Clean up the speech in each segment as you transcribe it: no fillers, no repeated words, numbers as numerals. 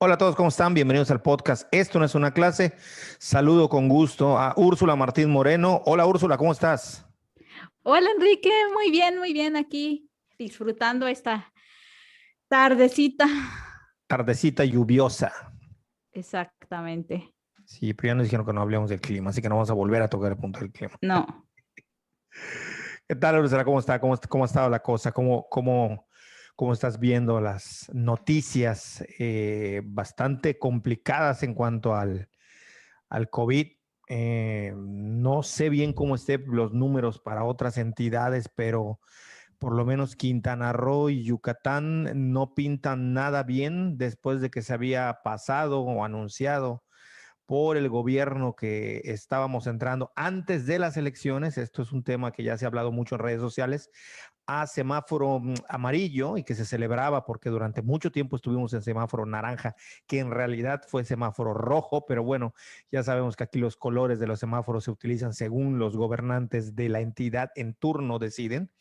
Hola a todos, ¿cómo están? Bienvenidos al podcast. Esto no es una clase. Saludo con gusto a Úrsula Martín Moreno. Hola Úrsula, ¿cómo estás? Hola Enrique, muy bien aquí, disfrutando esta tardecita. Tardecita lluviosa. Exactamente. Sí, pero ya nos dijeron que no hablemos del clima, así que no vamos a volver a tocar el punto del clima. No, ¿Qué tal, Úrsula? ¿Cómo está? ¿Cómo ha estado la cosa? ¿Cómo estás viendo las noticias bastante complicadas en cuanto al COVID? No sé bien cómo estén los números para otras entidades, pero por lo menos Quintana Roo y Yucatán no pintan nada bien después de que se había pasado o anunciado por el gobierno que estábamos entrando antes de las elecciones. Esto es un tema que ya se ha hablado mucho en redes sociales, a semáforo amarillo, y que se celebraba porque durante mucho tiempo estuvimos en semáforo naranja, que en realidad fue semáforo rojo, pero bueno, ya sabemos que aquí los colores de los semáforos se utilizan según los gobernantes de la entidad en turno deciden.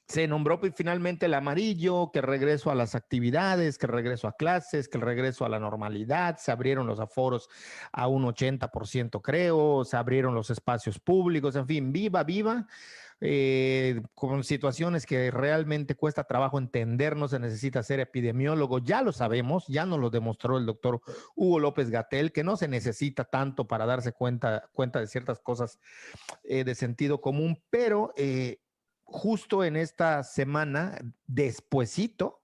Se nombró finalmente el amarillo, que regreso a las actividades, que regreso a clases, que el regreso a la normalidad. Se abrieron los aforos a un 80%, creo, se abrieron los espacios públicos, en fin, viva, con situaciones que realmente cuesta trabajo entender. No se necesita ser epidemiólogo, ya lo sabemos, ya nos lo demostró el doctor Hugo López-Gatell, que no se necesita tanto para darse cuenta de ciertas cosas de sentido común, pero justo en esta semana, despuesito,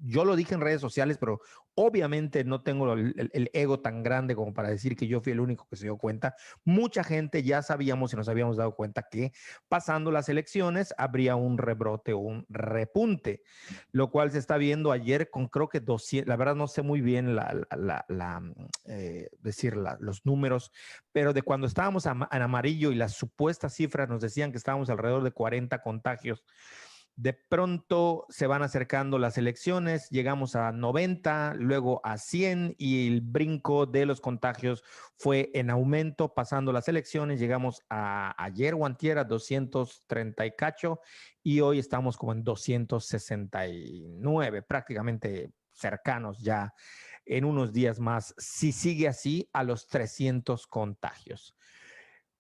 yo lo dije en redes sociales, pero obviamente no tengo el ego tan grande como para decir que yo fui el único que se dio cuenta. Mucha gente ya sabíamos y nos habíamos dado cuenta que pasando las elecciones habría un rebrote o un repunte, lo cual se está viendo ayer con creo que 200, la verdad no sé muy bien los números, pero de cuando estábamos en amarillo y las supuestas cifras nos decían que estábamos alrededor de 40 contagios, de pronto se van acercando las elecciones, llegamos a 90, luego a 100, y el brinco de los contagios fue en aumento pasando las elecciones. Llegamos a ayer o antier a 230 y cacho, y hoy estamos como en 269, prácticamente cercanos ya en unos días más, si sigue así, a los 300 contagios.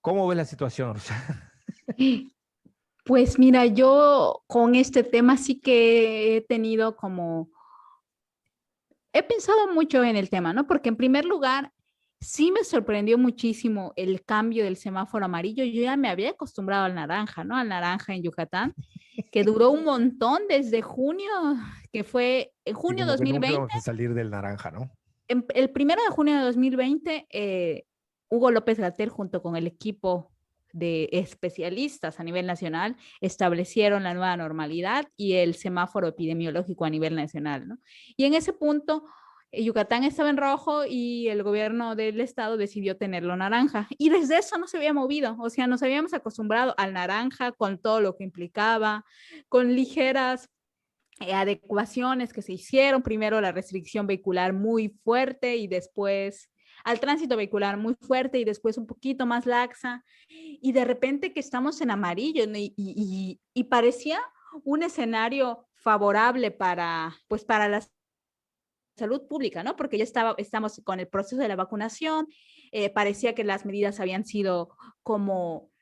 ¿Cómo ves la situación? pues mira, yo con este tema sí que he tenido he pensado mucho en el tema, ¿no? Porque en primer lugar, sí me sorprendió muchísimo el cambio del semáforo amarillo. Yo ya me había acostumbrado al naranja, ¿no? Al naranja en Yucatán, que duró un montón desde junio, que fue en Y junio como que nunca 2020. vamos a salir del naranja, ¿no? El 1 de junio de 2020, Hugo López-Gatell junto con el equipo de especialistas a nivel nacional establecieron la nueva normalidad y el semáforo epidemiológico a nivel nacional, ¿no? Y en ese punto, Yucatán estaba en rojo y el gobierno del estado decidió tenerlo naranja. Y desde eso no se había movido, o sea, nos habíamos acostumbrado al naranja con todo lo que implicaba, con ligeras adecuaciones que se hicieron, primero la restricción vehicular muy fuerte y después al tránsito vehicular muy fuerte y después un poquito más laxa, y de repente que estamos en amarillo, ¿no? Y parecía un escenario favorable para la salud pública, ¿no? Porque ya estamos con el proceso de la vacunación, parecía que las medidas habían sido como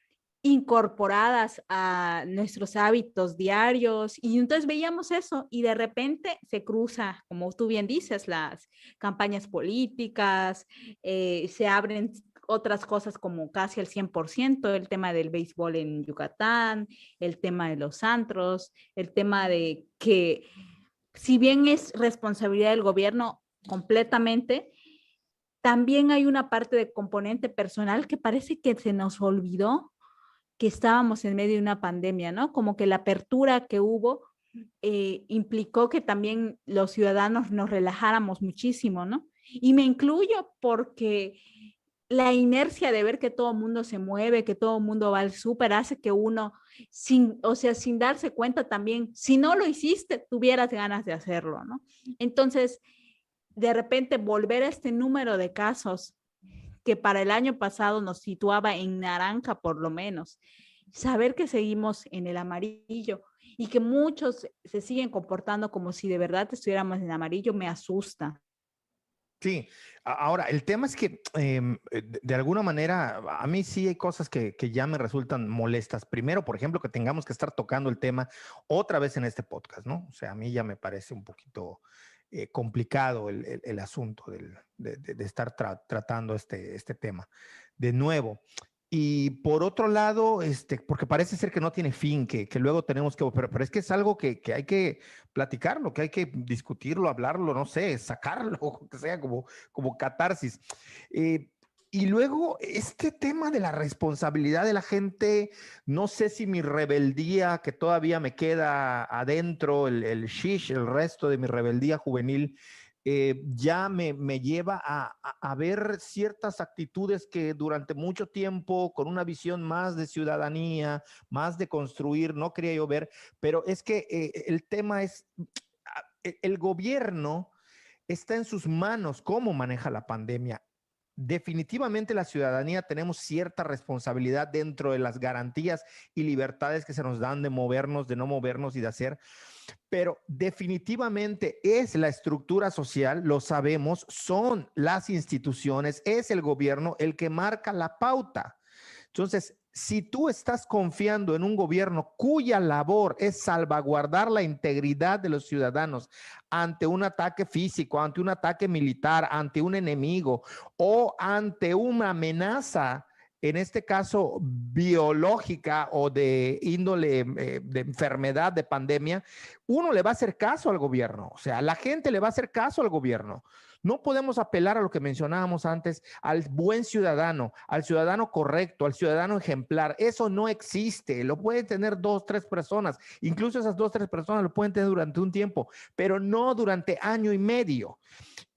incorporadas a nuestros hábitos diarios, y entonces veíamos eso y de repente se cruza, como tú bien dices, las campañas políticas, se abren otras cosas como casi al 100%, el tema del béisbol en Yucatán, el tema de los antros, el tema de que si bien es responsabilidad del gobierno completamente, también hay una parte de componente personal que parece que se nos olvidó que estábamos en medio de una pandemia, ¿no? Como que la apertura que hubo implicó que también los ciudadanos nos relajáramos muchísimo, ¿no? Y me incluyo porque la inercia de ver que todo el mundo se mueve, que todo el mundo va al súper, hace que uno, o sea, sin darse cuenta también, si no lo hiciste, tuvieras ganas de hacerlo, ¿no? Entonces, de repente volver a este número de casos que para el año pasado nos situaba en naranja por lo menos, saber que seguimos en el amarillo y que muchos se siguen comportando como si de verdad estuviéramos en amarillo, me asusta. Sí, ahora el tema es que de alguna manera a mí sí hay cosas que ya me resultan molestas. Primero, por ejemplo, que tengamos que estar tocando el tema otra vez en este podcast, ¿no? O sea, a mí ya me parece un poquito complicado el asunto de estar tratando este tema de nuevo. Y por otro lado, porque parece ser que no tiene fin, que luego tenemos que, pero es que es algo que hay que platicarlo, que hay que discutirlo, hablarlo, no sé, sacarlo, que sea como catarsis. Eh, y luego este tema de la responsabilidad de la gente, no sé si mi rebeldía que todavía me queda adentro, el shish, el resto de mi rebeldía juvenil, ya me lleva a ver ciertas actitudes que durante mucho tiempo, con una visión más de ciudadanía, más de construir, no quería yo ver, pero es que el tema es, el gobierno está en sus manos cómo maneja la pandemia. Definitivamente la ciudadanía tenemos cierta responsabilidad dentro de las garantías y libertades que se nos dan de movernos, de no movernos y de hacer, pero definitivamente es la estructura social, lo sabemos, son las instituciones, es el gobierno el que marca la pauta. Entonces, si tú estás confiando en un gobierno cuya labor es salvaguardar la integridad de los ciudadanos ante un ataque físico, ante un ataque militar, ante un enemigo o ante una amenaza, en este caso biológica o de índole de enfermedad, de pandemia, uno le va a hacer caso al gobierno, o sea, la gente le va a hacer caso al gobierno. No podemos apelar a lo que mencionábamos antes, al buen ciudadano, al ciudadano correcto, al ciudadano ejemplar. Eso no existe. Lo pueden tener 2, 3 personas. Incluso esas 2, 3 personas lo pueden tener durante un tiempo, pero no durante año y medio.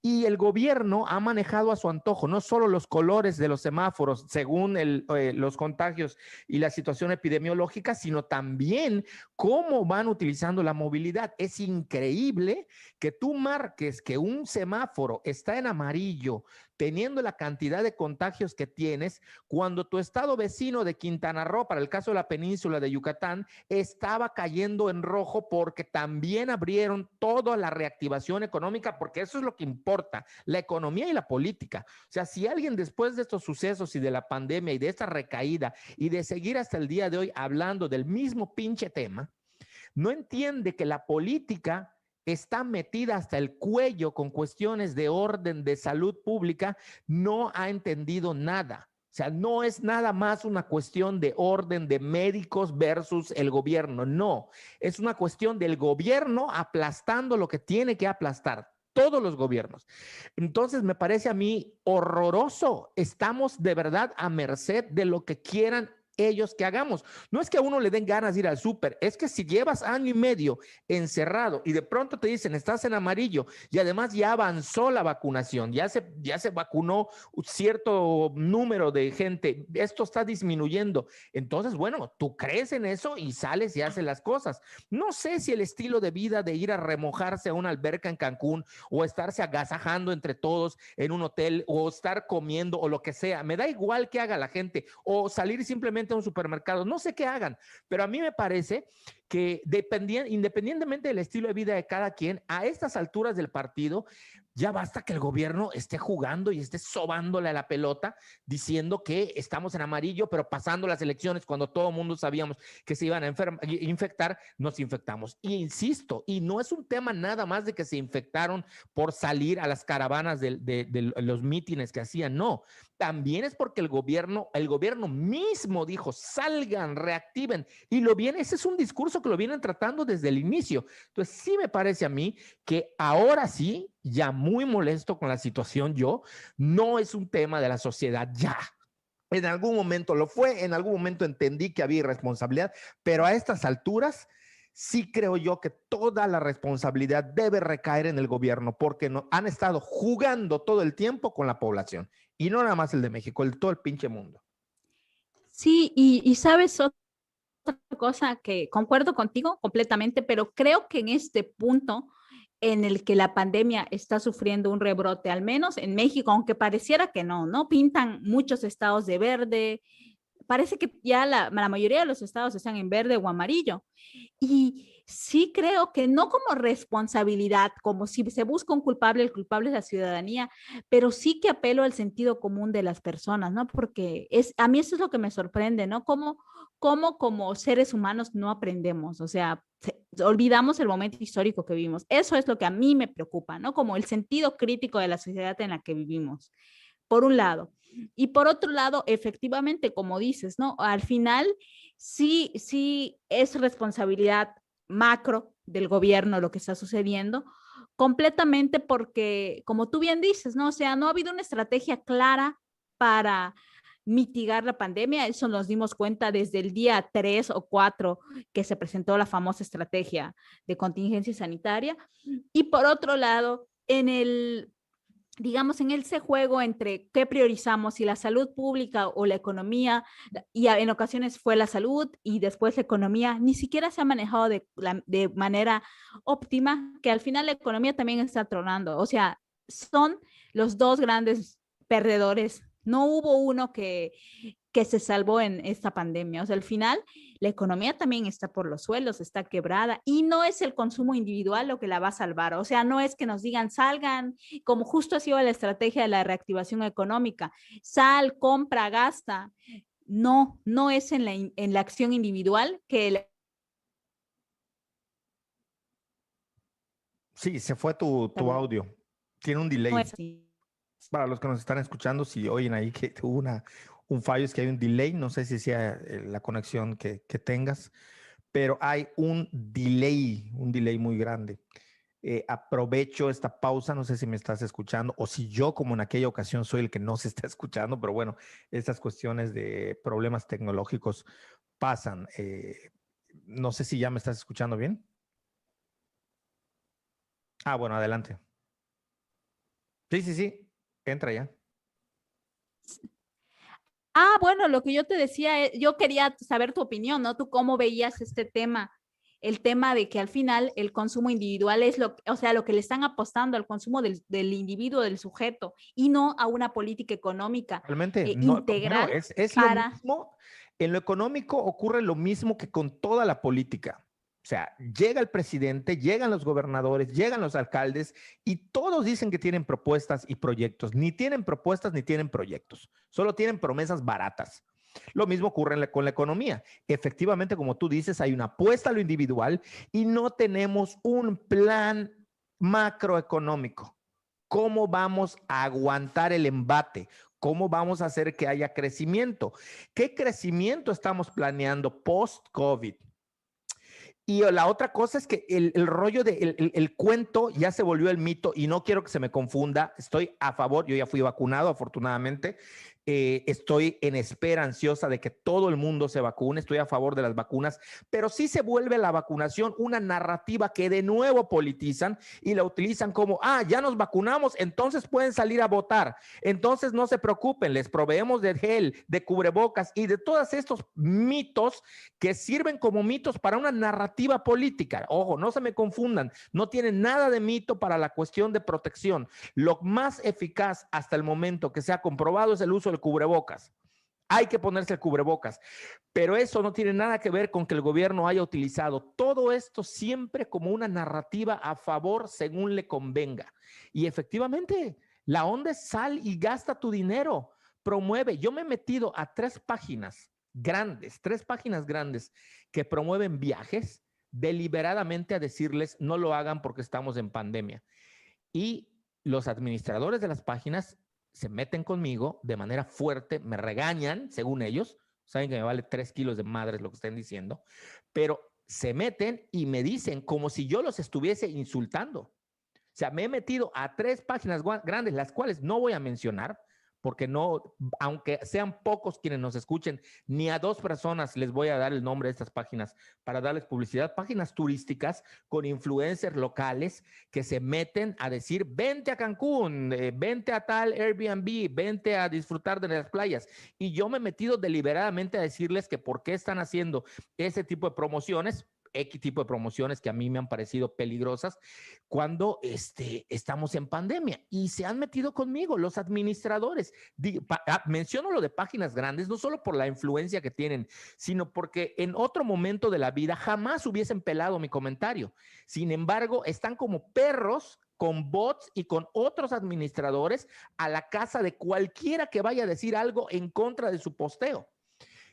Y el gobierno ha manejado a su antojo no solo los colores de los semáforos según los contagios y la situación epidemiológica, sino también cómo van utilizando la movilidad. Es increíble que tú marques que un semáforo está en amarillo teniendo la cantidad de contagios que tienes, cuando tu estado vecino de Quintana Roo, para el caso de la península de Yucatán, estaba cayendo en rojo porque también abrieron toda la reactivación económica, porque eso es lo que importa, la economía y la política. O sea, si alguien después de estos sucesos y de la pandemia y de esta recaída y de seguir hasta el día de hoy hablando del mismo pinche tema, no entiende que la política está metida hasta el cuello con cuestiones de orden, de salud pública, no ha entendido nada. O sea, no es nada más una cuestión de orden de médicos versus el gobierno, no. Es una cuestión del gobierno aplastando lo que tiene que aplastar, todos los gobiernos. Entonces, me parece a mí horroroso. Estamos de verdad a merced de lo que quieran ellos que hagamos. No es que a uno le den ganas de ir al súper, es que si llevas año y medio encerrado y de pronto te dicen estás en amarillo y además ya avanzó la vacunación, ya se vacunó un cierto número de gente, esto está disminuyendo. Entonces, bueno, tú crees en eso y sales y haces las cosas. No sé si el estilo de vida de ir a remojarse a una alberca en Cancún o estarse agasajando entre todos en un hotel o estar comiendo o lo que sea, me da igual que haga la gente o salir simplemente a un supermercado, no sé qué hagan, pero a mí me parece que independientemente del estilo de vida de cada quien, a estas alturas del partido, ya basta que el gobierno esté jugando y esté sobándole a la pelota, diciendo que estamos en amarillo, pero pasando las elecciones, cuando todo el mundo sabíamos que se iban a infectar, nos infectamos. Y insisto, y no es un tema nada más de que se infectaron por salir a las caravanas de los mítines que hacían, no. También es porque el gobierno mismo dijo, salgan, reactiven, y ese es un discurso que lo vienen tratando desde el inicio. Entonces sí me parece a mí que ahora sí, ya muy molesto con la situación yo, no es un tema de la sociedad ya. En algún momento lo fue, en algún momento entendí que había irresponsabilidad, pero a estas alturas sí creo yo que toda la responsabilidad debe recaer en el gobierno porque han estado jugando todo el tiempo con la población y no nada más el de México, todo el pinche mundo. Sí, y sabes otra cosa que concuerdo contigo completamente, pero creo que en este punto en el que la pandemia está sufriendo un rebrote, al menos en México, aunque pareciera que no, ¿no? Pintan muchos estados de verde, parece que ya la mayoría de los estados están en verde o amarillo. Y sí creo que no como responsabilidad, como si se busca un culpable, el culpable es la ciudadanía, pero sí que apelo al sentido común de las personas, ¿no? Porque a mí eso es lo que me sorprende, ¿no? Cómo como seres humanos no aprendemos, o sea, olvidamos el momento histórico que vivimos. Eso es lo que a mí me preocupa, ¿no? Como el sentido crítico de la sociedad en la que vivimos, por un lado. Y por otro lado, efectivamente, como dices, ¿no? Al final sí es responsabilidad macro del gobierno lo que está sucediendo, completamente porque, como tú bien dices, ¿no? O sea, no ha habido una estrategia clara para mitigar la pandemia. Eso nos dimos cuenta desde el día 3 o 4 que se presentó la famosa estrategia de contingencia sanitaria. Y por otro lado, digamos, en ese juego entre qué priorizamos, si la salud pública o la economía, y en ocasiones fue la salud y después la economía, ni siquiera se ha manejado de manera óptima, que al final la economía también está tronando. O sea, son los dos grandes perdedores. No hubo uno que se salvó en esta pandemia. O sea, al final la economía también está por los suelos, está quebrada y no es el consumo individual lo que la va a salvar. O sea, no es que nos digan salgan, como justo ha sido la estrategia de la reactivación económica, sal, compra, gasta. No, no es en la acción individual que... Sí, se fue tu audio. Tiene un No delay. es así. Para los que nos están escuchando, si oyen ahí que hubo un fallo, es que hay un delay. No sé si sea la conexión que tengas, pero hay un delay muy grande. Aprovecho esta pausa, no sé si me estás escuchando o si yo como en aquella ocasión soy el que no se está escuchando, pero bueno, estas cuestiones de problemas tecnológicos pasan. No sé si ya me estás escuchando bien. Ah, bueno, adelante. Sí, entra ya. Ah, bueno, lo que yo te decía, yo quería saber tu opinión, ¿no? ¿Tú cómo veías este tema? El tema de que al final el consumo individual es o sea, lo que le están apostando al consumo del individuo, del sujeto, y no a una política económica Realmente, no, bueno, integral es lo para... mismo, en lo económico ocurre lo mismo que con toda la política. O sea, llega el presidente, llegan los gobernadores, llegan los alcaldes y todos dicen que tienen propuestas y proyectos. Ni tienen propuestas ni tienen proyectos, solo tienen promesas baratas. Lo mismo ocurre con la economía. Efectivamente, como tú dices, hay una apuesta a lo individual y no tenemos un plan macroeconómico. ¿Cómo vamos a aguantar el embate? ¿Cómo vamos a hacer que haya crecimiento? ¿Qué crecimiento estamos planeando post-COVID? Y la otra cosa es que el rollo el cuento ya se volvió el mito y no quiero que se me confunda. Estoy a favor, yo ya fui vacunado afortunadamente. Estoy en espera ansiosa de que todo el mundo se vacune. Estoy a favor de las vacunas, pero sí se vuelve la vacunación una narrativa que de nuevo politizan y la utilizan como, ya nos vacunamos, entonces pueden salir a votar. Entonces no se preocupen, les proveemos de gel, de cubrebocas y de todos estos mitos que sirven como mitos para una narrativa política. Ojo, no se me confundan, no tienen nada de mito para la cuestión de protección. Lo más eficaz hasta el momento que se ha comprobado es el uso del cubrebocas. Hay que ponerse el cubrebocas, pero eso no tiene nada que ver con que el gobierno haya utilizado todo esto siempre como una narrativa a favor según le convenga. Y efectivamente, la onda es sal y gasta tu dinero, promueve. Yo me he metido a tres páginas grandes que promueven viajes deliberadamente a decirles no lo hagan porque estamos en pandemia. Y los administradores de las páginas se meten conmigo de manera fuerte, me regañan, según ellos, saben que me vale 3 kilos de madres lo que estén diciendo, pero se meten y me dicen como si yo los estuviese insultando. O sea, me he metido a tres páginas grandes, las cuales no voy a mencionar, porque no, aunque sean pocos quienes nos escuchen, ni a dos personas les voy a dar el nombre de estas páginas para darles publicidad, páginas turísticas con influencers locales que se meten a decir, vente a Cancún, vente a tal Airbnb, vente a disfrutar de las playas. Y yo me he metido deliberadamente a decirles que por qué están haciendo ese tipo de promociones. X tipo de promociones que a mí me han parecido peligrosas cuando estamos en pandemia y se han metido conmigo los administradores. Menciono lo de páginas grandes, no solo por la influencia que tienen, sino porque en otro momento de la vida jamás hubiesen pelado mi comentario. Sin embargo, están como perros con bots y con otros administradores a la casa de cualquiera que vaya a decir algo en contra de su posteo.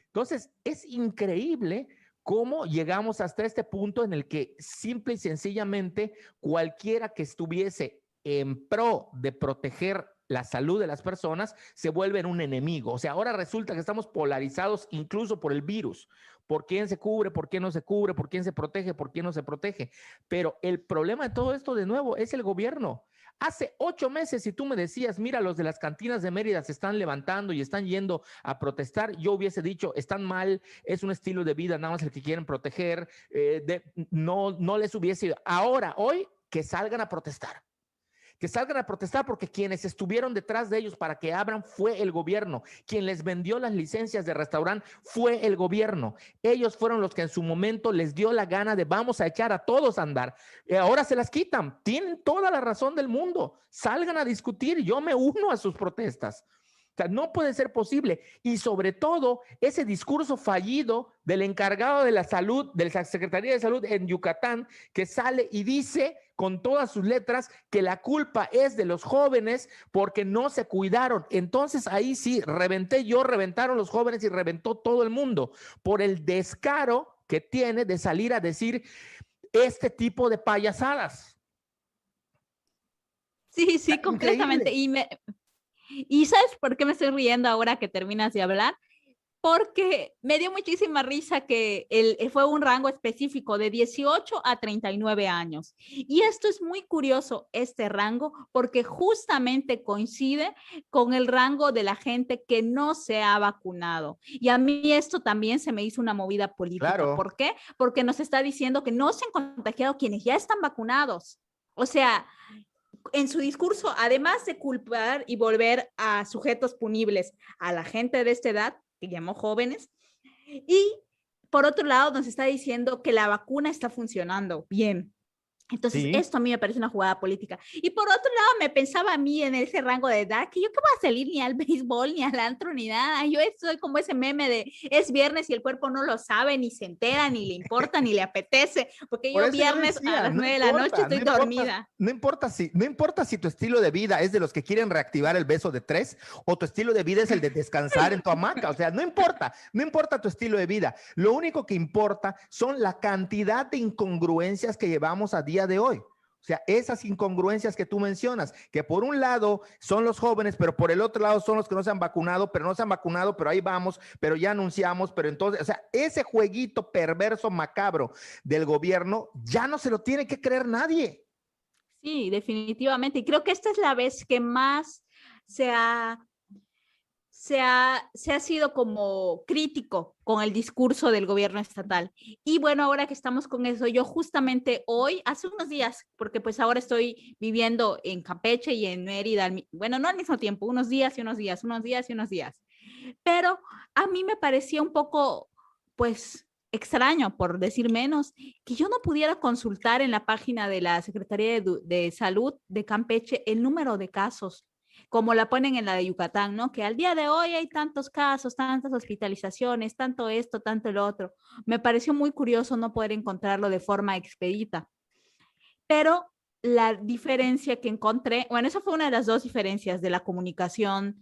Entonces, es increíble cómo llegamos hasta este punto en el que simple y sencillamente cualquiera que estuviese en pro de proteger la salud de las personas se vuelve un enemigo. O sea, ahora resulta que estamos polarizados incluso por el virus. ¿Por quién se cubre? ¿Por quién no se cubre? ¿Por quién se protege? ¿Por quién no se protege? Pero el problema de todo esto, de nuevo, es el gobierno. Hace 8 meses, si tú me decías, mira, los de las cantinas de Mérida se están levantando y están yendo a protestar, yo hubiese dicho, están mal, es un estilo de vida, nada más el que quieren proteger, no les hubiese. Ahora, hoy, que salgan a protestar. Que salgan a protestar porque quienes estuvieron detrás de ellos para que abran fue el gobierno. Quien les vendió las licencias de restaurante fue el gobierno. Ellos fueron los que en su momento les dio la gana de vamos a echar a todos a andar. Ahora se las quitan. Tienen toda la razón del mundo. Salgan a discutir. Yo me uno a sus protestas. O sea, no puede ser posible. Y sobre todo, ese discurso fallido del encargado de la salud, de la Secretaría de Salud en Yucatán, que sale y dice con todas sus letras que la culpa es de los jóvenes porque no se cuidaron. Entonces ahí sí, reventaron los jóvenes y reventó todo el mundo por el descaro que tiene de salir a decir este tipo de payasadas. Sí, sí, completamente. Y ¿sabes por qué me estoy riendo ahora que terminas de hablar? Porque me dio muchísima risa que fue un rango específico de 18 a 39 años. Y esto es muy curioso, este rango, porque justamente coincide con el rango de la gente que no se ha vacunado. Y a mí esto también se me hizo una movida política. Claro. ¿Por qué? Porque nos está diciendo que no se han contagiado quienes ya están vacunados. O sea, en su discurso, además de culpar y volver a sujetos punibles a la gente de esta edad, que llamó jóvenes, y por otro lado nos está diciendo que la vacuna está funcionando bien. Entonces, esto a mí me parece una jugada política. Y por otro lado, me pensaba a mí en ese rango de edad que yo qué voy a salir ni al béisbol, ni al antro, ni nada. Yo soy como ese meme de es viernes y el cuerpo no lo sabe, ni se entera, ni le importa, ni le apetece. Porque yo viernes a las 9 de la noche estoy dormida. No importa si tu estilo de vida es de los que quieren reactivar el beso de 3 o tu estilo de vida es el de descansar en tu hamaca. O sea, no importa tu estilo de vida. Lo único que importa son la cantidad de incongruencias que llevamos a día de hoy. O sea, esas incongruencias que tú mencionas, que por un lado son los jóvenes, pero por el otro lado son los que no se han vacunado, pero ahí vamos, pero ya anunciamos, pero entonces, o sea, ese jueguito perverso, macabro del gobierno ya no se lo tiene que creer nadie. Sí, definitivamente. Y creo que esta es la vez que más se ha sido como crítico con el discurso del gobierno estatal. Y bueno, ahora que estamos con eso, yo justamente hoy, hace unos días, porque pues ahora estoy viviendo en Campeche y en Mérida, bueno, no al mismo tiempo, unos días y unos días, unos días y unos días. Pero a mí me parecía un poco, pues, extraño, por decir menos, que yo no pudiera consultar en la página de la Secretaría de Salud de Campeche el número de casos, como la ponen en la de Yucatán, ¿no? Que al día de hoy hay tantos casos, tantas hospitalizaciones, tanto esto, tanto el otro. Me pareció muy curioso no poder encontrarlo de forma expedita. Pero la diferencia que encontré, bueno, esa fue una de las dos diferencias de la comunicación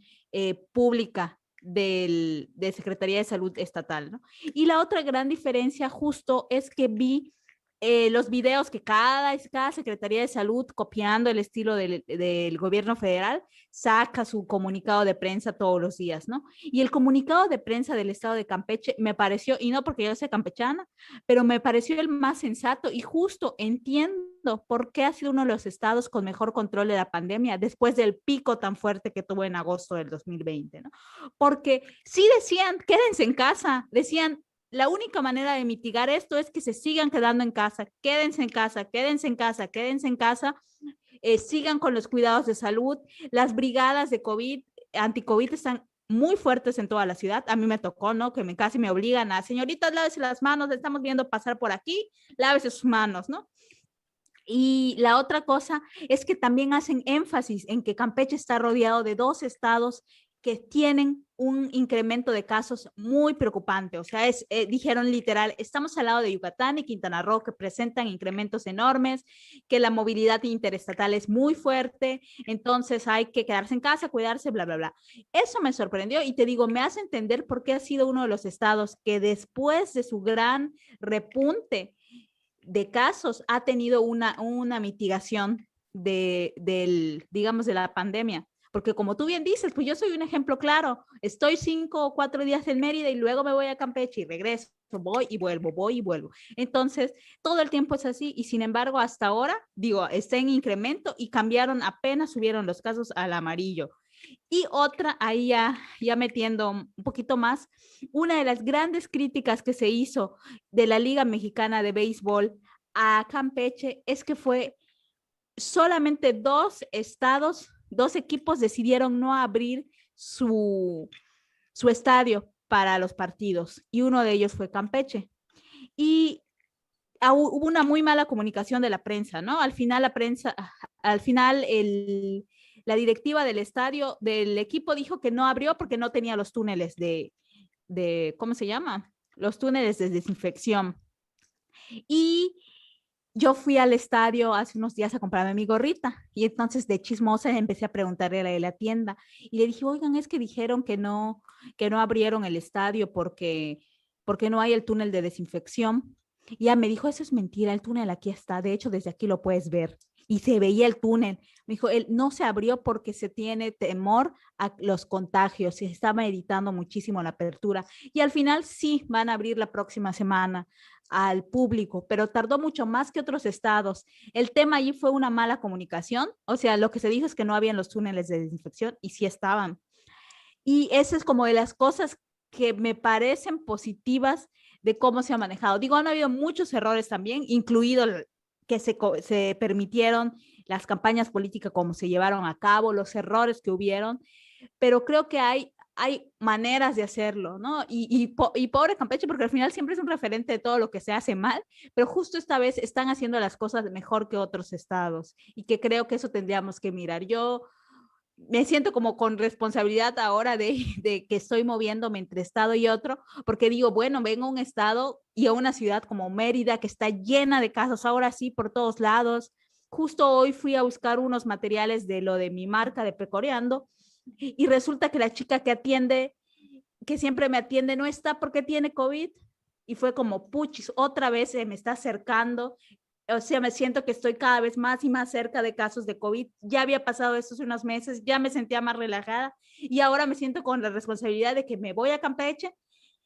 pública de Secretaría de Salud Estatal, ¿no? Y la otra gran diferencia justo es que vi los videos que cada Secretaría de Salud, copiando el estilo del gobierno federal, saca su comunicado de prensa todos los días, ¿no? Y el comunicado de prensa del estado de Campeche me pareció, y no porque yo sea campechana, pero me pareció el más sensato y justo entiendo por qué ha sido uno de los estados con mejor control de la pandemia después del pico tan fuerte que tuvo en agosto del 2020, ¿no? Porque sí decían, quédense en casa, decían, la única manera de mitigar esto es que se sigan quedando en casa, quédense en casa, quédense en casa, quédense en casa, sigan con los cuidados de salud. Las brigadas de COVID, anti-COVID están muy fuertes en toda la ciudad. A mí me tocó, ¿no? Que casi me obligan a, señoritas, lávese las manos, le estamos viendo pasar por aquí, lávese sus manos, ¿no? Y la otra cosa es que también hacen énfasis en que Campeche está rodeado de 2 estados que tienen un incremento de casos muy preocupante. O sea, dijeron literal, estamos al lado de Yucatán y Quintana Roo, que presentan incrementos enormes, que la movilidad interestatal es muy fuerte, entonces hay que quedarse en casa, cuidarse, bla, bla, bla. Eso me sorprendió y te digo, me hace entender por qué ha sido uno de los estados que después de su gran repunte de casos ha tenido una mitigación digamos, de la pandemia. Porque como tú bien dices, pues yo soy un ejemplo claro. Estoy 5 o 4 días en Mérida y luego me voy a Campeche y regreso, voy y vuelvo, voy y vuelvo. Entonces, todo el tiempo es así y sin embargo, hasta ahora, digo, está en incremento y cambiaron, apenas subieron los casos al amarillo. Y otra, ahí ya metiendo un poquito más, una de las grandes críticas que se hizo de la Liga Mexicana de Béisbol a Campeche es que fue solamente 2 estados, 2 equipos decidieron no abrir su estadio para los partidos y uno de ellos fue Campeche. Y hubo una muy mala comunicación de la prensa, ¿no? Al final la directiva del estadio, del equipo, dijo que no abrió porque no tenía los túneles ¿cómo se llama? Los túneles de desinfección. Y yo fui al estadio hace unos días a comprarme mi gorrita y entonces de chismosa empecé a preguntarle a la tienda y le dije, oigan, es que dijeron que no abrieron el estadio porque no hay el túnel de desinfección. Y ya me dijo, eso es mentira, el túnel aquí está, de hecho desde aquí lo puedes ver. Y se veía el túnel. Me dijo, él no se abrió porque se tiene temor a los contagios, se está meditando muchísimo la apertura. Y al final sí van a abrir la próxima semana al público, pero tardó mucho más que otros estados. El tema allí fue una mala comunicación, o sea, lo que se dijo es que no habían los túneles de desinfección y sí estaban. Y esa es como de las cosas que me parecen positivas de cómo se ha manejado. Digo, han habido muchos errores también, incluido que se permitieron las campañas políticas como se llevaron a cabo, los errores que hubieron, pero creo que hay maneras de hacerlo, ¿no? Y pobre Campeche, porque al final siempre es un referente de todo lo que se hace mal, pero justo esta vez están haciendo las cosas mejor que otros estados y que creo que eso tendríamos que mirar. Yo me siento como con responsabilidad ahora de que estoy moviéndome entre estado y otro, porque digo, bueno, vengo a un estado y a una ciudad como Mérida que está llena de casos, ahora sí, por todos lados. Justo hoy fui a buscar unos materiales de lo de mi marca de Pecoreando y resulta que la chica que siempre me atiende, no está porque tiene COVID. Y fue como, puchis, otra vez se me está acercando. O sea, me siento que estoy cada vez más y más cerca de casos de COVID. Ya había pasado esto hace unos meses, ya me sentía más relajada y ahora me siento con la responsabilidad de que me voy a Campeche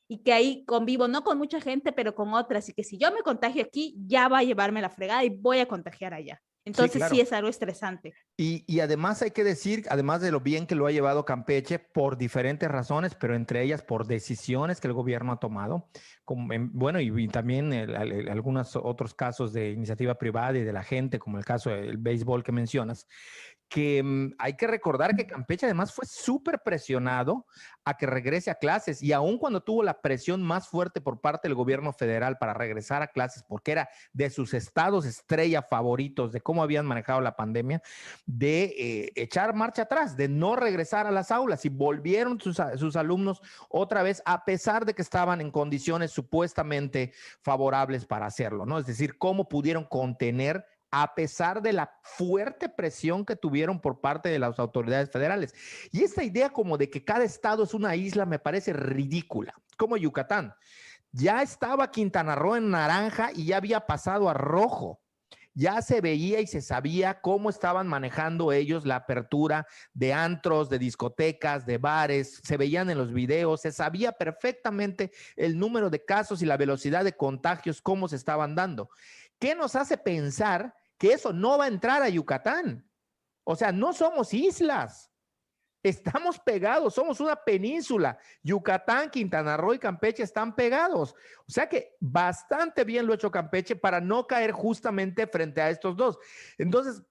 y que ahí convivo, no con mucha gente, pero con otras. Y que si yo me contagio aquí, ya va a llevarme la fregada y voy a contagiar allá. Sí, Entonces sí claro. es algo estresante. Y además hay que decir, además de lo bien que lo ha llevado Campeche, por diferentes razones, pero entre ellas por decisiones que el gobierno ha tomado, como bueno, y también algunos otros casos de iniciativa privada y de la gente, como el caso del béisbol que mencionas, que hay que recordar que Campeche además fue súper presionado a que regrese a clases y aun cuando tuvo la presión más fuerte por parte del gobierno federal para regresar a clases, porque era de sus estados estrella favoritos de cómo habían manejado la pandemia, de echar marcha atrás, de no regresar a las aulas y volvieron sus alumnos otra vez a pesar de que estaban en condiciones supuestamente favorables para hacerlo, ¿no? Es decir, cómo pudieron contener a pesar de la fuerte presión que tuvieron por parte de las autoridades federales. Y esta idea como de que cada estado es una isla me parece ridícula, como Yucatán. Ya estaba Quintana Roo en naranja y ya había pasado a rojo. Ya se veía y se sabía cómo estaban manejando ellos la apertura de antros, de discotecas, de bares, se veían en los videos, se sabía perfectamente el número de casos y la velocidad de contagios, cómo se estaban dando. ¿Qué nos hace pensar que eso no va a entrar a Yucatán? O sea, no somos islas. Estamos pegados, somos una península. Yucatán, Quintana Roo y Campeche están pegados. O sea que bastante bien lo ha hecho Campeche para no caer justamente frente a estos dos. Entonces,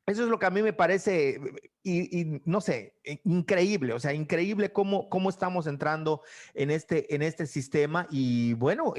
Eso es lo que a mí me parece, y no sé, increíble, o sea, increíble cómo estamos entrando en este sistema y bueno,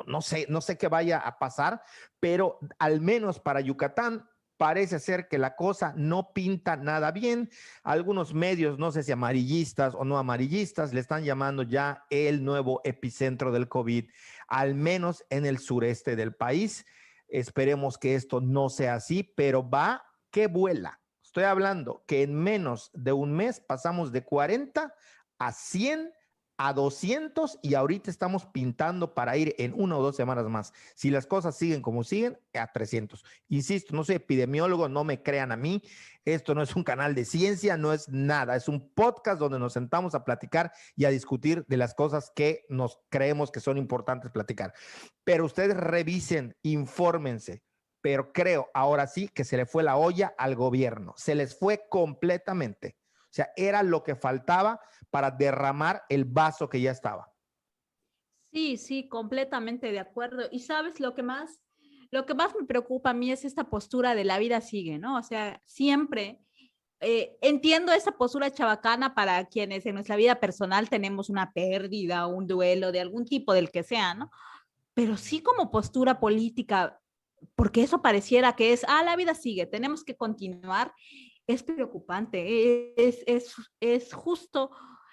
no sé qué vaya a pasar, pero al menos para Yucatán parece ser que la cosa no pinta nada bien. Algunos medios, no sé si amarillistas o no amarillistas, le están llamando ya el nuevo epicentro del COVID, al menos en el sureste del país. Esperemos que esto no sea así, pero va que vuela. Estoy hablando que en menos de un mes pasamos de 40 a 100 a 200 y ahorita estamos pintando para ir en 1 o 2 semanas más. Si las cosas siguen como siguen, a 300. Insisto, no soy epidemiólogo, no me crean a mí. Esto no es un canal de ciencia, no es nada. Es un podcast donde nos sentamos a platicar y a discutir de las cosas que nos creemos que son importantes platicar. Pero ustedes revisen, infórmense, pero creo ahora sí que se le fue la olla al gobierno, se les fue completamente. O sea, era lo que faltaba para derramar el vaso que ya estaba. Sí, sí, completamente de acuerdo. Y sabes, lo que más me preocupa a mí es esta postura de la vida sigue, ¿no? O sea, siempre entiendo esa postura chabacana para quienes en nuestra vida personal tenemos una pérdida, un duelo de algún tipo del que sea, ¿no? Pero sí como postura política, porque eso pareciera que es, la vida sigue, tenemos que continuar, es preocupante, es justo.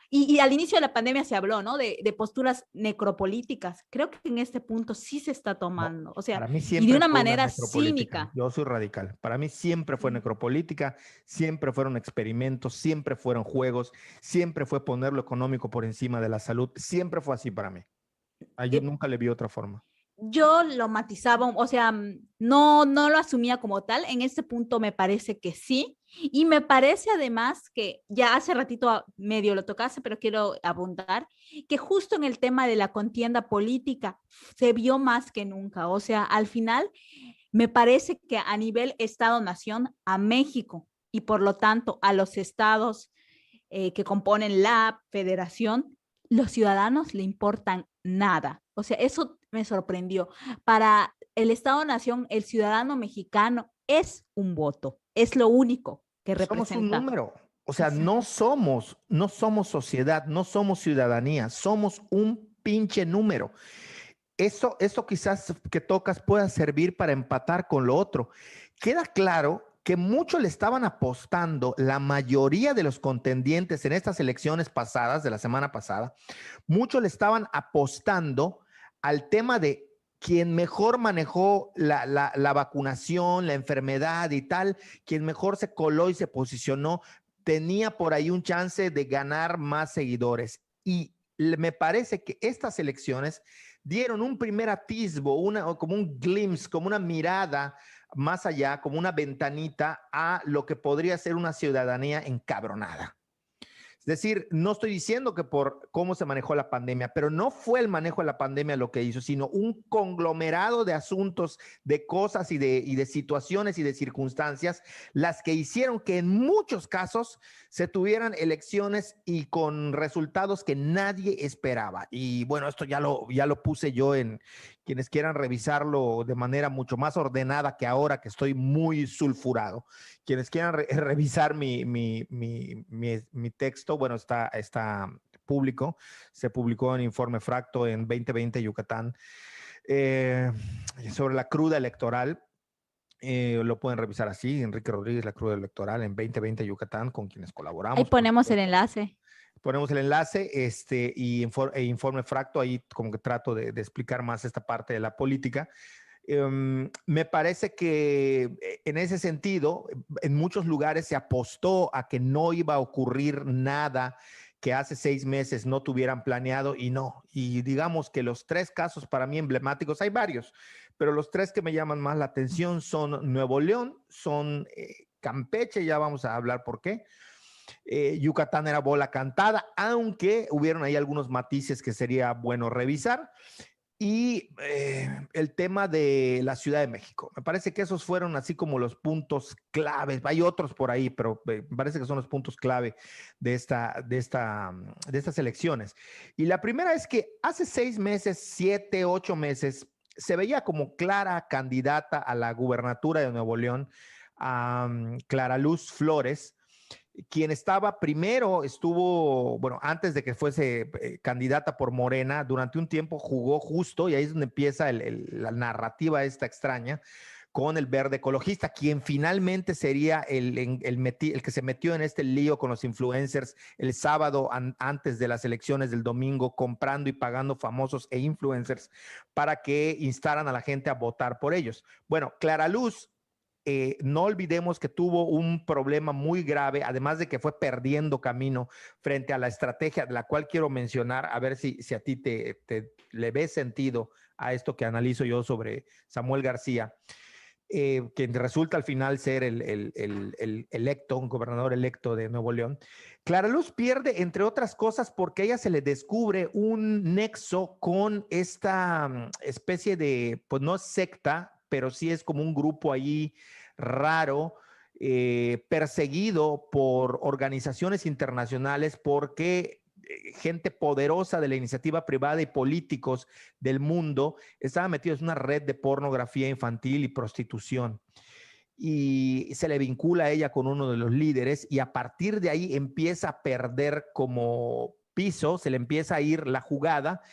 Y al inicio de la pandemia se habló, ¿no? De posturas necropolíticas. Creo que en este punto sí se está No, tomando, o sea, para mí y de siempre una fue una manera necropolítica. cínica. Yo soy radical. Para mí siempre fue Sí. necropolítica, siempre fueron experimentos, siempre fueron juegos, siempre fue poner lo económico por encima de la salud. Siempre fue así para mí. Yo Eh, nunca le vi otra forma. yo lo matizaba, o sea, no lo asumía como tal. En este punto me parece que sí. Y me parece además que ya hace ratito medio lo tocaste, pero quiero abundar, que justo en el tema de la contienda política se vio más que nunca. O sea, al final me parece que a nivel Estado-Nación, a México y por lo tanto a los estados que componen la federación, los ciudadanos le importan nada. O sea, eso me sorprendió. Para el Estado-Nación, el ciudadano mexicano es un voto, es lo único que Somos un representa. número. O sea, Exacto. no somos sociedad, no somos ciudadanía, somos un pinche número. Eso quizás que tocas pueda servir para empatar con lo otro. Queda claro que mucho le estaban apostando la mayoría de los contendientes en estas elecciones pasadas, de la semana pasada, mucho le estaban apostando al tema de quien mejor manejó la vacunación, la enfermedad y tal, quien mejor se coló y se posicionó, tenía por ahí un chance de ganar más seguidores. Y me parece que estas elecciones dieron un primer atisbo, como un glimpse, como una mirada más allá, como una ventanita a lo que podría ser una ciudadanía encabronada. Es decir, no estoy diciendo que por cómo se manejó la pandemia, pero no fue el manejo de la pandemia lo que hizo, sino un conglomerado de asuntos, de cosas y de situaciones y de circunstancias, las que hicieron que en muchos casos se tuvieran elecciones y con resultados que nadie esperaba. Y bueno, esto ya lo puse yo en quienes quieran revisarlo de manera mucho más ordenada que ahora que estoy muy sulfurado. Quienes quieran revisar mi texto, bueno, está público, se publicó en Informe Fracto en 2020 Yucatán, eh, sobre la cruda electoral. Lo pueden revisar así, Enrique Rodríguez, la cruda electoral en 2020 Yucatán, con quienes Ahí colaboramos, por ponemos el supuesto. enlace. Ponemos el enlace Informe Fracto, ahí como que trato de explicar más esta parte de la política. Me parece que en ese sentido, en muchos lugares se apostó a que no iba a ocurrir nada que hace 6 meses no tuvieran planeado y no. Y digamos que los tres casos para mí emblemáticos, hay varios, pero los tres que me llaman más la atención son Nuevo León, son Campeche, ya vamos a hablar por qué. Yucatán era bola cantada, aunque hubieron ahí algunos matices que sería bueno revisar. Y el tema de la Ciudad de México. Me parece que esos fueron así como los puntos claves. Hay otros por ahí, pero me parece que son los puntos clave de estas elecciones. Y la primera es que hace 6 meses, 7, 8 meses, se veía como clara candidata a la gubernatura de Nuevo León a Clara Luz Flores, quien estaba primero, bueno, antes de que fuese candidata por Morena, durante un tiempo jugó justo, y ahí es donde empieza la narrativa esta extraña, con el verde ecologista, quien finalmente sería el que se metió en este lío con los influencers el sábado antes de las elecciones del domingo, comprando y pagando famosos e influencers para que instaran a la gente a votar por ellos. Bueno, Clara Luz, no olvidemos que tuvo un problema muy grave, además de que fue perdiendo camino frente a la estrategia de la cual quiero mencionar, a ver si a ti le ves sentido a esto que analizo yo sobre Samuel García. Que resulta al final ser un gobernador electo de Nuevo León. Clara Luz pierde, entre otras cosas, porque a ella se le descubre un nexo con esta especie de, pues no secta, pero sí es como un grupo ahí raro, perseguido por organizaciones internacionales porque gente poderosa de la iniciativa privada y políticos del mundo estaban metidos en una red de pornografía infantil y prostitución. Y se le vincula a ella con uno de los líderes y a partir de ahí empieza a perder como piso, se le empieza a ir la jugada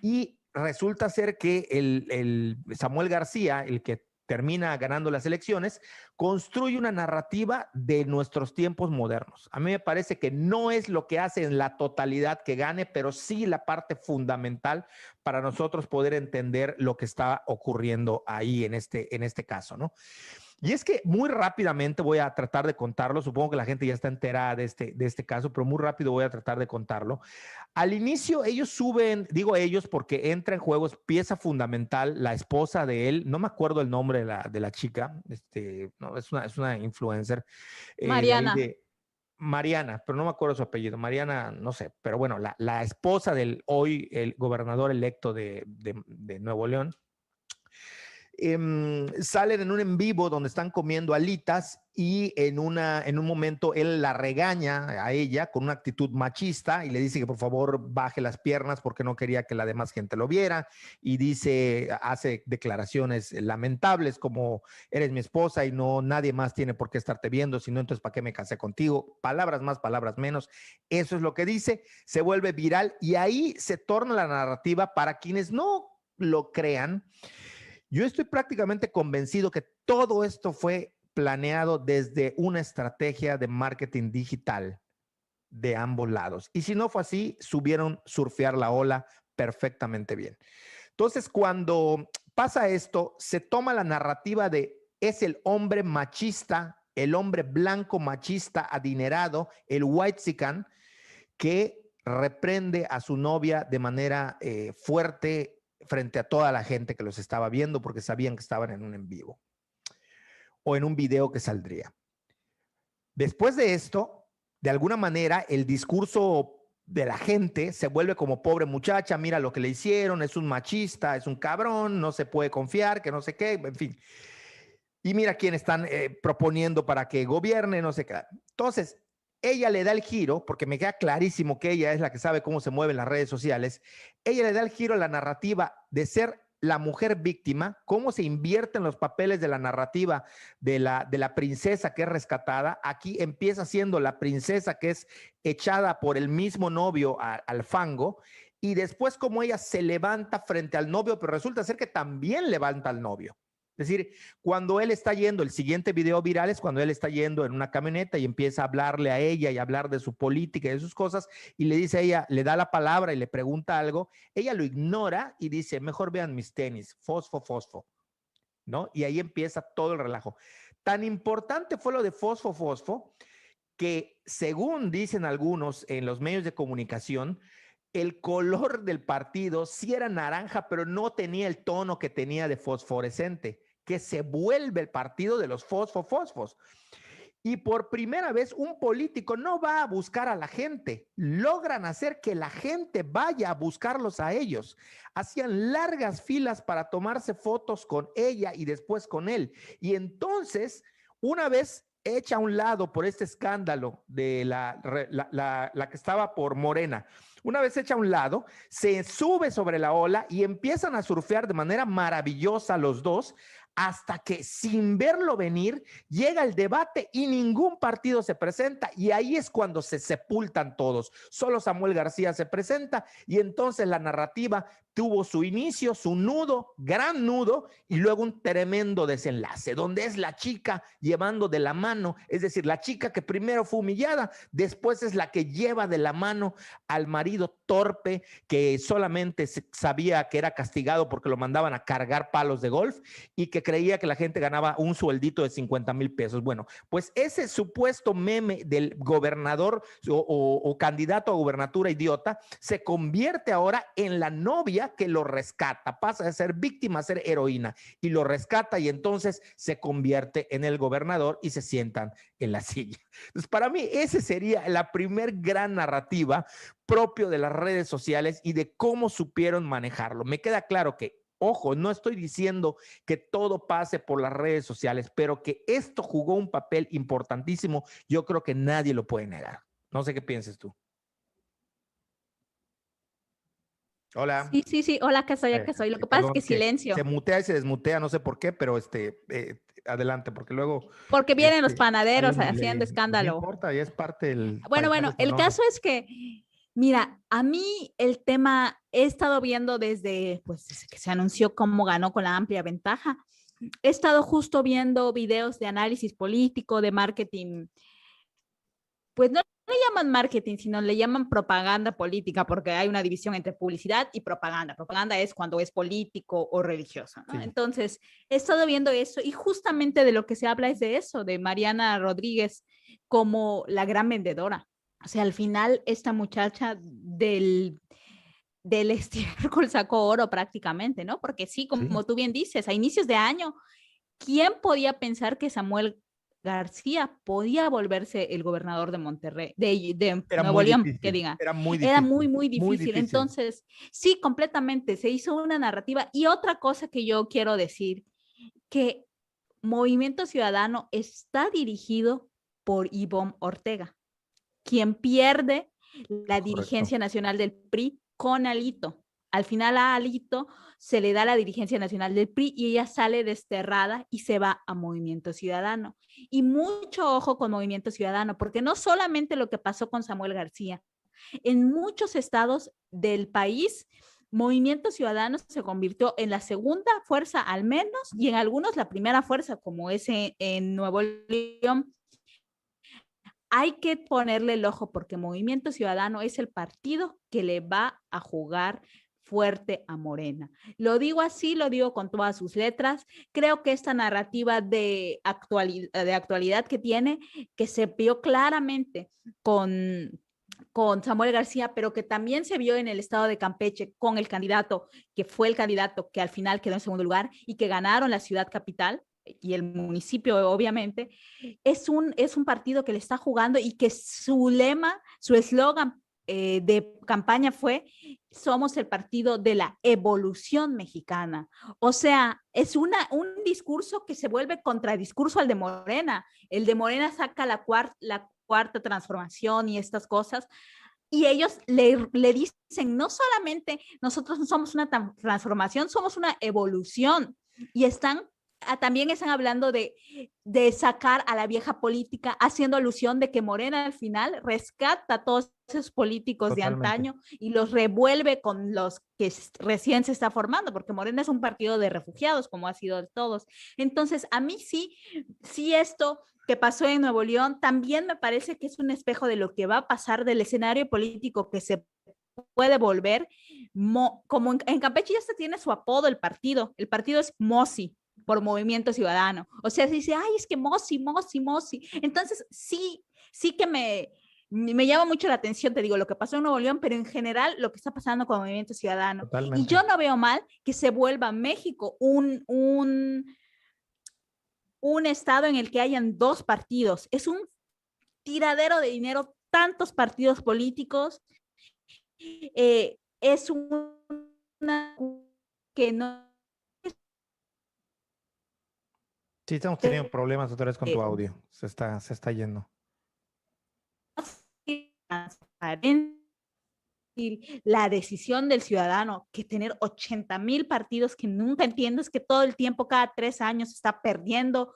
y resulta ser que el Samuel García, el que termina ganando las elecciones, construye una narrativa de nuestros tiempos modernos. A mí me parece que no es lo que hace en la totalidad que gane, pero sí la parte fundamental para nosotros poder entender lo que está ocurriendo ahí en este caso, ¿no? Y es que muy rápidamente voy a tratar de contarlo, supongo que la gente ya está enterada de este caso, pero muy rápido voy a tratar de contarlo. Al inicio ellos suben, digo ellos porque entra en juego, es pieza fundamental, la esposa de él, no me acuerdo el nombre de la chica, no, es una influencer de ahí Mariana. de Mariana, pero no me acuerdo su apellido, Mariana, no sé, pero bueno, la esposa del hoy el gobernador electo de Nuevo León. Salen en un en vivo donde están comiendo alitas y en un momento él la regaña a ella con una actitud machista y le dice que por favor baje las piernas porque no quería que la demás gente lo viera y hace declaraciones lamentables como eres mi esposa y no nadie más tiene por qué estarte viendo, sino entonces ¿para qué me casé contigo? Palabras más, palabras menos. Eso es lo que dice, se vuelve viral y ahí se torna la narrativa para quienes no lo crean. Yo estoy prácticamente convencido que todo esto fue planeado desde una estrategia de marketing digital de ambos lados. Y si no fue así, supieron surfear la ola perfectamente bien. Entonces, cuando pasa esto, se toma la narrativa de es el hombre machista, el hombre blanco machista adinerado, el whitezican, que reprende a su novia de manera fuerte frente a toda la gente que los estaba viendo porque sabían que estaban en un en vivo o en un video que saldría. Después de esto, de alguna manera, el discurso de la gente se vuelve como pobre muchacha, mira lo que le hicieron, es un machista, es un cabrón, no se puede confiar, que no sé qué, en fin. Y mira quién están proponiendo para que gobierne, no sé qué. Entonces, ella le da el giro, porque me queda clarísimo que ella es la que sabe cómo se mueven las redes sociales, ella le da el giro a la narrativa de ser la mujer víctima, cómo se invierten los papeles de la narrativa de la princesa que es rescatada. Aquí empieza siendo la princesa que es echada por el mismo novio al fango, y después como ella se levanta frente al novio, pero resulta ser que también levanta al novio. Es decir, cuando él está yendo, el siguiente video viral es cuando él está yendo en una camioneta y empieza a hablarle a ella y hablar de su política y de sus cosas y le dice a ella, le da la palabra y le pregunta algo, ella lo ignora y dice, mejor vean mis tenis, fosfo, fosfo, ¿no? Y ahí empieza todo el relajo. Tan importante fue lo de fosfo, fosfo, que según dicen algunos en los medios de comunicación, el color del partido sí era naranja, pero no tenía el tono que tenía de fosforescente, que se vuelve el partido de los fosfos. Y por primera vez un político no va a buscar a la gente, logran hacer que la gente vaya a buscarlos a ellos. Hacían largas filas para tomarse fotos con ella y después con él. Y entonces, una vez hecha a un lado por este escándalo de la que estaba por Morena, una vez hecha a un lado, se sube sobre la ola y empiezan a surfear de manera maravillosa los dos hasta que sin verlo venir llega el debate y ningún partido se presenta, y ahí es cuando se sepultan todos. Solo Samuel García se presenta y entonces la narrativa tuvo su inicio, su nudo, gran nudo, y luego un tremendo desenlace, donde es la chica llevando de la mano, es decir, la chica que primero fue humillada, después es la que lleva de la mano al marido torpe, que solamente sabía que era castigado porque lo mandaban a cargar palos de golf y que creía que la gente ganaba un sueldito de 50,000 pesos. Bueno, pues ese supuesto meme del gobernador o candidato a gubernatura idiota se convierte ahora en la novia que lo rescata, pasa de ser víctima a ser heroína y lo rescata, y entonces se convierte en el gobernador y se sientan en la silla. Entonces, para mí, esa sería la primer gran narrativa propio de las redes sociales y de cómo supieron manejarlo. Me queda claro que, ojo, no estoy diciendo que todo pase por las redes sociales, pero que esto jugó un papel importantísimo, yo creo que nadie lo puede negar. No sé qué pienses tú. Hola. Sí, sí, sí. Hola, que soy, que soy. Lo que pasa es Perdón, que que se silencio. mutea y se desmutea, no sé por qué, pero adelante, porque luego Porque vienen los panaderos alguien haciendo no escándalo. importa, ya es parte del Bueno, paisaje bueno, el sonoro. caso es que, mira, a mí el tema he estado viendo desde que se anunció cómo ganó con la amplia ventaja. He estado justo viendo videos de análisis político, de marketing, pues no le llaman marketing, sino le llaman propaganda política, porque hay una división entre publicidad y propaganda. Propaganda es cuando es político o religioso, ¿no? Sí. Entonces, he estado viendo eso y justamente de lo que se habla es de eso, de Mariana Rodríguez como la gran vendedora. O sea, al final, esta muchacha del estiércol sacó oro prácticamente, ¿no? Porque sí, como tú bien dices, a inicios de año, ¿quién podía pensar que Samuel García podía volverse el gobernador de Monterrey, de Era Nuevo muy León, que difícil, diga? era muy Era difícil, muy muy difícil. difícil. Entonces, sí, completamente, se hizo una narrativa. Y otra cosa que yo quiero decir, que Movimiento Ciudadano está dirigido por Ivonne Ortega, quien pierde la Correcto. dirigencia nacional del PRI con Alito. Al final a Alito se le da la dirigencia nacional del PRI y ella sale desterrada y se va a Movimiento Ciudadano. Y mucho ojo con Movimiento Ciudadano, porque no solamente lo que pasó con Samuel García, en muchos estados del país, Movimiento Ciudadano se convirtió en la segunda fuerza al menos y en algunos la primera fuerza, como es en Nuevo León. Hay que ponerle el ojo porque Movimiento Ciudadano es el partido que le va a jugar fuerte a Morena. Lo digo así, lo digo con todas sus letras. Creo que esta narrativa de actualidad que tiene, que se vio claramente con Samuel García, pero que también se vio en el estado de Campeche con el candidato, que fue el candidato que al final quedó en segundo lugar y que ganaron la ciudad capital y el municipio, obviamente, es un partido que le está jugando y que su lema, su eslogan de campaña fue: somos el partido de la evolución mexicana. O sea, es un discurso que se vuelve contradiscurso al de Morena. El de Morena saca la cuarta transformación y estas cosas, y ellos le dicen, no solamente nosotros no somos una transformación, somos una evolución. Y también están hablando de sacar a la vieja política, haciendo alusión de que Morena al final rescata a todos esos políticos de Totalmente. antaño y los revuelve con los que recién se está formando, porque Morena es un partido de refugiados, como ha sido de todos. Entonces, a mí sí esto que pasó en Nuevo León también me parece que es un espejo de lo que va a pasar del escenario político que se puede volver, como en Campeche ya se tiene su apodo el partido es MOSI, por Movimiento Ciudadano. O sea, se dice, ay, es que Mosi. Entonces, sí que me llama mucho la atención, te digo, lo que pasó en Nuevo León, pero en general lo que está pasando con Movimiento Ciudadano. Y Totalmente. yo no veo mal que se vuelva México un estado en el que hayan dos partidos. Es un tiradero de dinero, tantos partidos políticos. Es una que no... Sí, estamos teniendo problemas otra vez con tu audio. Se está yendo. transparente. la decisión del ciudadano que tener 80,000 partidos que nunca entiendes, que todo el tiempo, cada 3 años, está perdiendo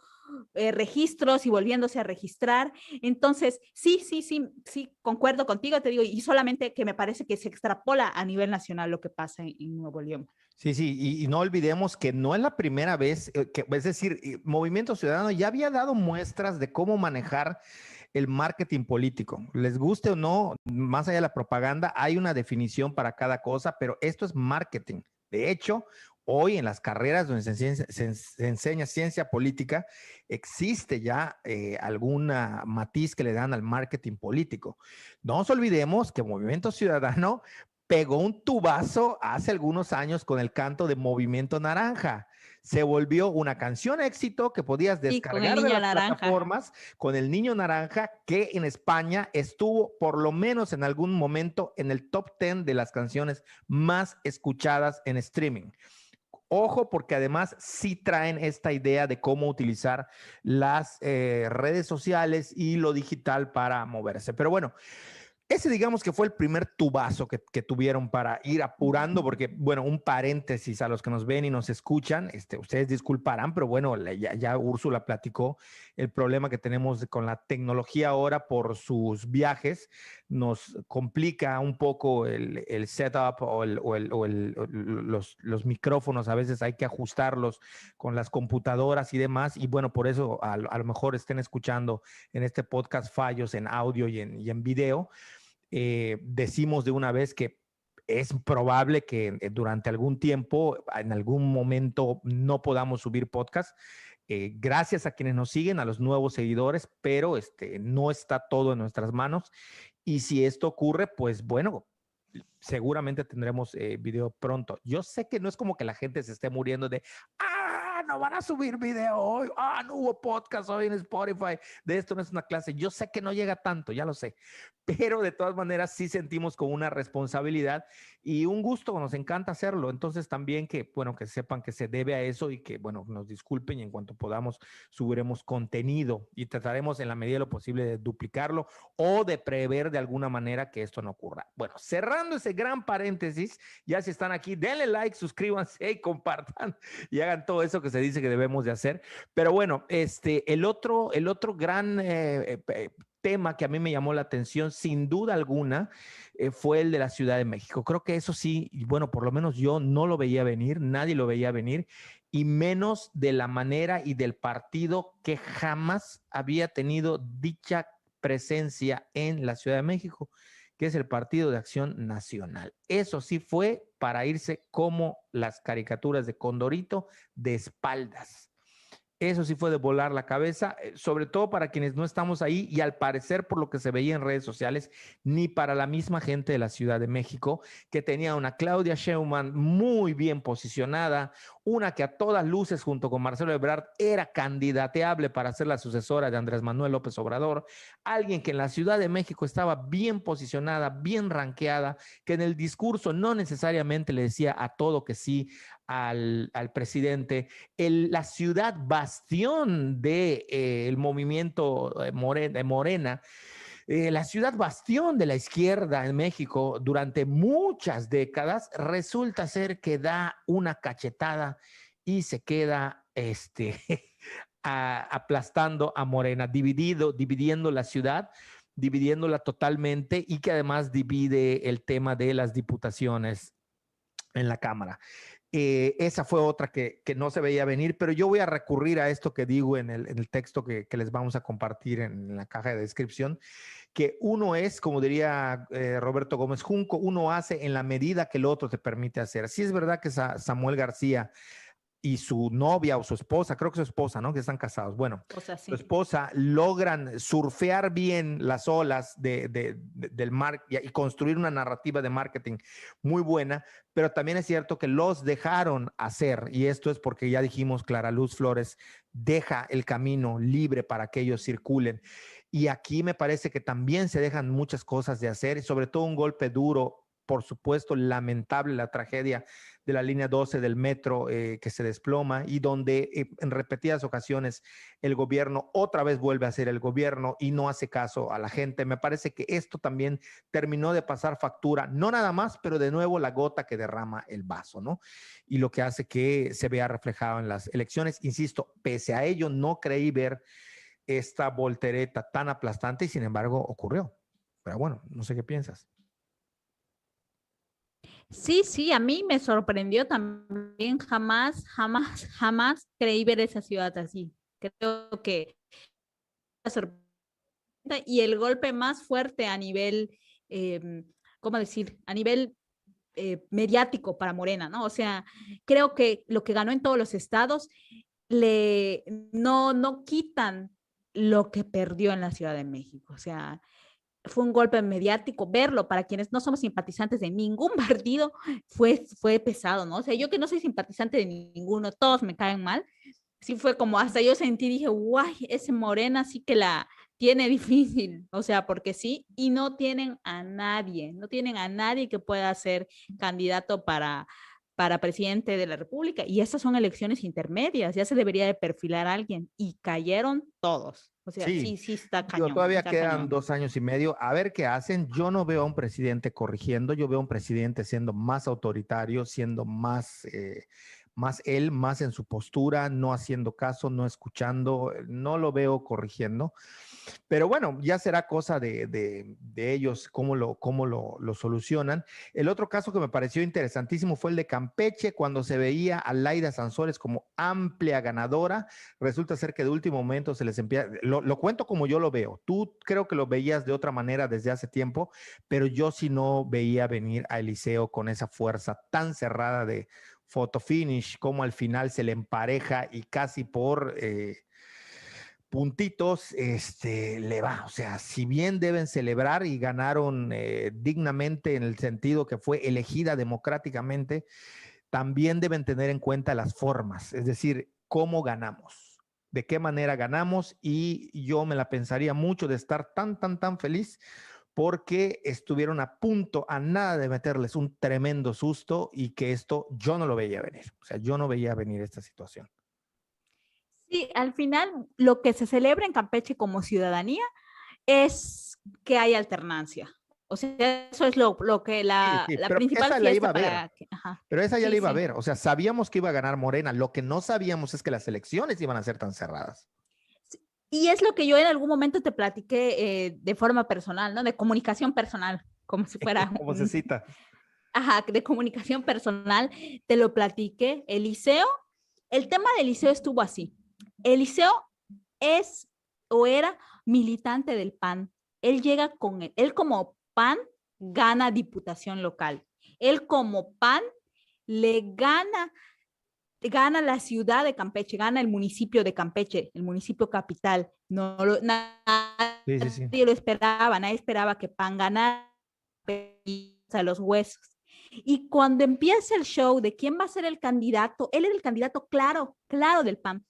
registros y volviéndose a registrar. Entonces, sí, concuerdo contigo, te digo, y solamente que me parece que se extrapola a nivel nacional lo que pasa en Nuevo León. Sí, y no olvidemos que no es la primera vez, es decir, Movimiento Ciudadano ya había dado muestras de cómo manejar el marketing político. Les guste o no, más allá de la propaganda, hay una definición para cada cosa, pero esto es marketing. De hecho, hoy en las carreras donde se enseña ciencia política, existe ya alguna matiz que le dan al marketing político. No nos olvidemos que Movimiento Ciudadano pegó un tubazo hace algunos años con el canto de Movimiento Naranja. Se volvió una canción éxito que podías descargar de las plataformas con el Niño Naranja, que en España estuvo por lo menos en algún momento en el top 10 de las canciones más escuchadas en streaming. Ojo, porque además sí traen esta idea de cómo utilizar las redes sociales y lo digital para moverse. Pero bueno, ese digamos que fue el primer tubazo que tuvieron para ir apurando, porque, bueno, un paréntesis a los que nos ven y nos escuchan, ustedes disculparán, pero bueno, ya Úrsula platicó el problema que tenemos con la tecnología ahora por sus viajes, nos complica un poco el setup o los micrófonos, a veces hay que ajustarlos con las computadoras y demás, y bueno, por eso a lo mejor estén escuchando en este podcast fallos en audio y en video. Decimos de una vez que es probable que durante algún tiempo, en algún momento, no podamos subir podcast. Gracias a quienes nos siguen, a los nuevos seguidores, pero no está todo en nuestras manos. Y si esto ocurre, pues bueno, seguramente tendremos video pronto. Yo sé que no es como que la gente se esté muriendo de, no van a subir video hoy, no hubo podcast hoy en Spotify, de esto no es una clase. Yo sé que no llega tanto, ya lo sé, pero de todas maneras sí sentimos como una responsabilidad y un gusto, nos encanta hacerlo. Entonces también que, bueno, que sepan que se debe a eso y que, bueno, nos disculpen y en cuanto podamos subiremos contenido y trataremos en la medida de lo posible de duplicarlo o de prever de alguna manera que esto no ocurra. Bueno, cerrando ese gran paréntesis, ya si están aquí, denle like, suscríbanse y compartan y hagan todo eso que se dice que debemos de hacer. Pero bueno, el otro gran tema que a mí me llamó la atención, sin duda alguna, fue el de la Ciudad de México. Creo que eso sí, bueno, por lo menos yo no lo veía venir, nadie lo veía venir, y menos de la manera y del partido que jamás había tenido dicha presencia en la Ciudad de México, que es el Partido de Acción Nacional. Eso sí fue para irse como las caricaturas de Condorito, de espaldas. Eso sí fue de volar la cabeza, sobre todo para quienes no estamos ahí y al parecer por lo que se veía en redes sociales, ni para la misma gente de la Ciudad de México, que tenía una Claudia Sheinbaum muy bien posicionada, una que a todas luces junto con Marcelo Ebrard era candidateable para ser la sucesora de Andrés Manuel López Obrador, alguien que en la Ciudad de México estaba bien posicionada, bien ranqueada, que en el discurso no necesariamente le decía a todo que sí al presidente, la ciudad bastión del movimiento Morena, la ciudad bastión de la izquierda en México durante muchas décadas, resulta ser que da una cachetada y se queda aplastando a Morena, dividiendo la ciudad, dividiéndola totalmente y que además divide el tema de las diputaciones en la Cámara. Esa fue otra que no se veía venir, pero yo voy a recurrir a esto que digo en el texto que les vamos a compartir en la caja de descripción, que uno es, como diría Roberto Gómez Junco, uno hace en la medida que el otro te permite hacer. Sí es verdad que Samuel García y su novia o su esposa, creo que su esposa, ¿no? Que están casados. Bueno, o sea, sí, su esposa logran surfear bien las olas del mar y construir una narrativa de marketing muy buena, pero también es cierto que los dejaron hacer, y esto es porque ya dijimos, Clara Luz Flores deja el camino libre para que ellos circulen. Y aquí me parece que también se dejan muchas cosas de hacer, y sobre todo un golpe duro por supuesto, lamentable la tragedia de la línea 12 del metro que se desploma y donde en repetidas ocasiones el gobierno otra vez vuelve a ser el gobierno y no hace caso a la gente. Me parece que esto también terminó de pasar factura, no nada más, pero de nuevo la gota que derrama el vaso, ¿no? Y lo que hace que se vea reflejado en las elecciones. Insisto, pese a ello, no creí ver esta voltereta tan aplastante y sin embargo ocurrió. Pero bueno, no sé qué piensas. Sí, sí, a mí me sorprendió también. Jamás creí ver esa ciudad así. Creo que la sorpresa y el golpe más fuerte a nivel, ¿cómo decir? A nivel mediático para Morena, ¿no? O sea, creo que lo que ganó en todos los estados no quitan lo que perdió en la Ciudad de México. O sea, fue un golpe mediático. Verlo para quienes no somos simpatizantes de ningún partido fue pesado, ¿no? O sea, yo que no soy simpatizante de ninguno, todos me caen mal. Sí fue como hasta yo sentí, dije, guay, ese Morena sí que la tiene difícil, o sea, porque sí, y no tienen a nadie que pueda ser candidato para presidente de la República. Y estas son elecciones intermedias, ya se debería de perfilar a alguien y cayeron todos. O sea, Sí, sí, sí, está digo, cañón, todavía está quedan cañón. 2 años y medio. A ver qué hacen. Yo no veo a un presidente corrigiendo, yo veo a un presidente siendo más autoritario, siendo más él, más en su postura, no haciendo caso, no escuchando, no lo veo corrigiendo. Pero bueno, ya será cosa de ellos cómo lo solucionan. El otro caso que me pareció interesantísimo fue el de Campeche, cuando se veía a Laida Sansores como amplia ganadora. Resulta ser que de último momento se les empieza, lo cuento como yo lo veo. Tú creo que lo veías de otra manera desde hace tiempo, pero yo sí no veía venir a Eliseo con esa fuerza tan cerrada de photo finish, como al final se le empareja y casi por puntitos, le va. O sea, si bien deben celebrar y ganaron dignamente en el sentido que fue elegida democráticamente, también deben tener en cuenta las formas, es decir, cómo ganamos, de qué manera ganamos, y yo me la pensaría mucho de estar tan feliz porque estuvieron a punto, a nada de meterles un tremendo susto y que esto yo no lo veía venir. O sea, yo no veía venir esta situación. Sí, al final lo que se celebra en Campeche como ciudadanía es que hay alternancia. O sea, eso es lo que Sí, la, sí, la pero principal esa la iba fiesta a ver. para que, ajá, Pero esa ya la sí, iba a sí. ver. O sea, sabíamos que iba a ganar Morena. Lo que no sabíamos es que las elecciones iban a ser tan cerradas. Y es lo que yo en algún momento te platiqué de forma personal, ¿no? De comunicación personal, como si fuera Como se cita. ajá, de comunicación personal, te lo platiqué. Eliseo, el tema de Eliseo estuvo así. Eliseo es o era militante del PAN. Él llega con él como PAN gana diputación local. Él como PAN le gana la ciudad de Campeche, gana el municipio de Campeche, el municipio capital. Nadie Sí, sí, sí. lo esperaba, nadie esperaba que PAN ganara a los huesos. Y cuando empieza el show de quién va a ser el candidato, él era el candidato claro del PAN.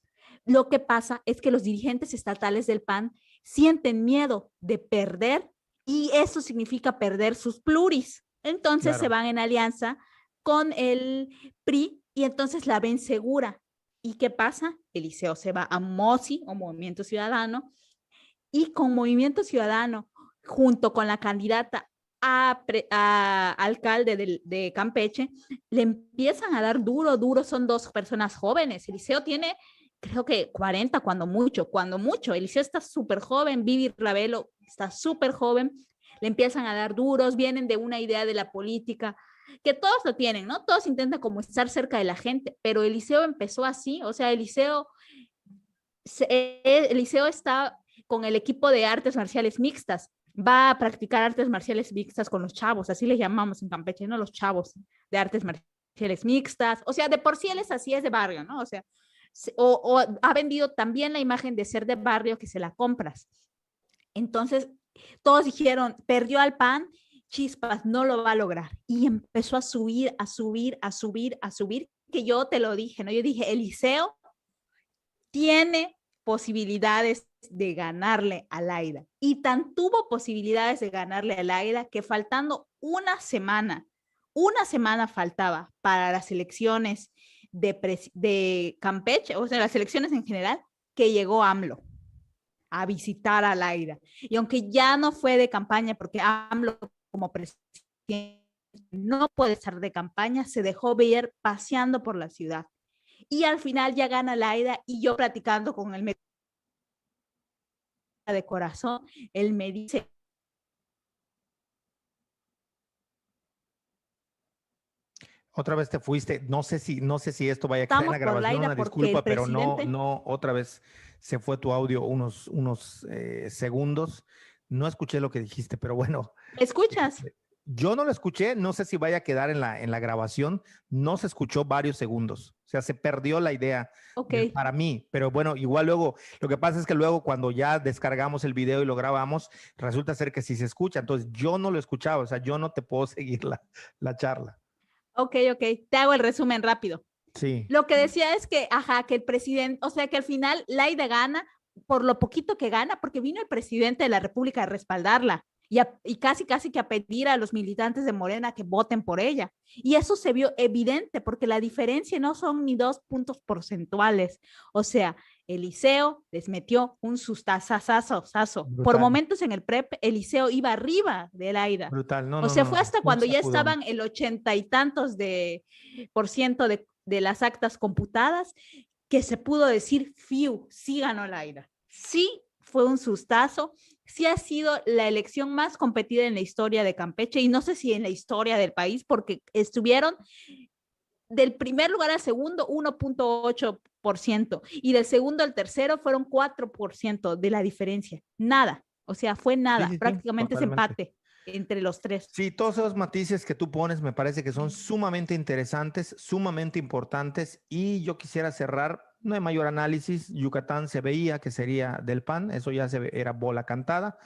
Lo que pasa es que los dirigentes estatales del PAN sienten miedo de perder y eso significa perder sus pluris. Entonces se Claro. van en alianza con el PRI y entonces la ven segura. ¿Y qué pasa? Eliseo se va a MOSI o Movimiento Ciudadano y con Movimiento Ciudadano junto con la candidata a alcalde de Campeche, le empiezan a dar duro, son dos personas jóvenes. Eliseo tiene, creo que 40 cuando mucho. Eliseo está súper joven, Vivi Ravelo está súper joven, le empiezan a dar duros, vienen de una idea de la política, que todos lo tienen, ¿no? Todos intentan como estar cerca de la gente, pero Eliseo empezó así, o sea, Eliseo está con el equipo de artes marciales mixtas, va a practicar artes marciales mixtas con los chavos, así les llamamos en Campeche, ¿no? Los chavos de artes marciales mixtas, o sea, de por sí él es así, es de barrio, ¿no? O sea, o ha vendido también la imagen de ser de barrio que se la compras. Entonces, todos dijeron, perdió al PAN, chispas, no lo va a lograr. Y empezó a subir, que yo te lo dije, ¿no? Yo dije, Eliseo tiene posibilidades de ganarle a Laida. Y tan tuvo posibilidades de ganarle a Laida que faltando una semana faltaba para las elecciones de Campeche, o sea, las elecciones en general, que llegó AMLO a visitar a Laida. Y aunque ya no fue de campaña, porque AMLO como presidente no puede estar de campaña, se dejó ver paseando por la ciudad. Y al final ya gana Laida y yo platicando con él de corazón, él me dice... Otra vez te fuiste, no sé si esto vaya a quedar en Estamos la por grabación, Laida una porque el disculpa, pero presidente... otra vez se fue tu audio unos segundos. No escuché lo que dijiste, pero bueno, ¿Me escuchas? yo no lo escuché, no sé si vaya a quedar en la grabación, no se escuchó varios segundos, o sea, se perdió la idea Ok. para mí, pero bueno, igual luego, lo que pasa es que luego cuando ya descargamos el video y lo grabamos, resulta ser que sí se escucha, entonces yo no lo escuchaba, o sea, yo no te puedo seguir la charla. Ok, te hago el resumen rápido. Sí. Lo que decía es que, ajá, que el presidente, o sea, que al final Laida gana por lo poquito que gana, porque vino el presidente de la República a respaldarla y casi que a pedir a los militantes de Morena que voten por ella. Y eso se vio evidente, porque la diferencia no son ni 2 puntos porcentuales. O sea, Eliseo les metió un sustazazazo. Por Brutal, momentos en el PREP, Eliseo iba arriba de Laida. brutal. No, O no, sea, no, fue no. hasta Un cuando ya sacudón. estaban el 80 y tantos por ciento de las actas computadas que se pudo decir, fiu, sí ganó Laida. Sí fue un sustazo, sí ha sido la elección más competida en la historia de Campeche y no sé si en la historia del país, porque estuvieron del primer lugar al segundo 1.8% y del segundo al tercero fueron 4% de la diferencia. Nada, o sea, fue Sí, nada, sí, sí, prácticamente es totalmente. empate entre los tres. Sí, todos esos matices que tú pones me parece que son sumamente interesantes, sumamente importantes y yo quisiera cerrar, no hay mayor análisis, Yucatán se veía que sería del PAN, eso ya era bola cantada.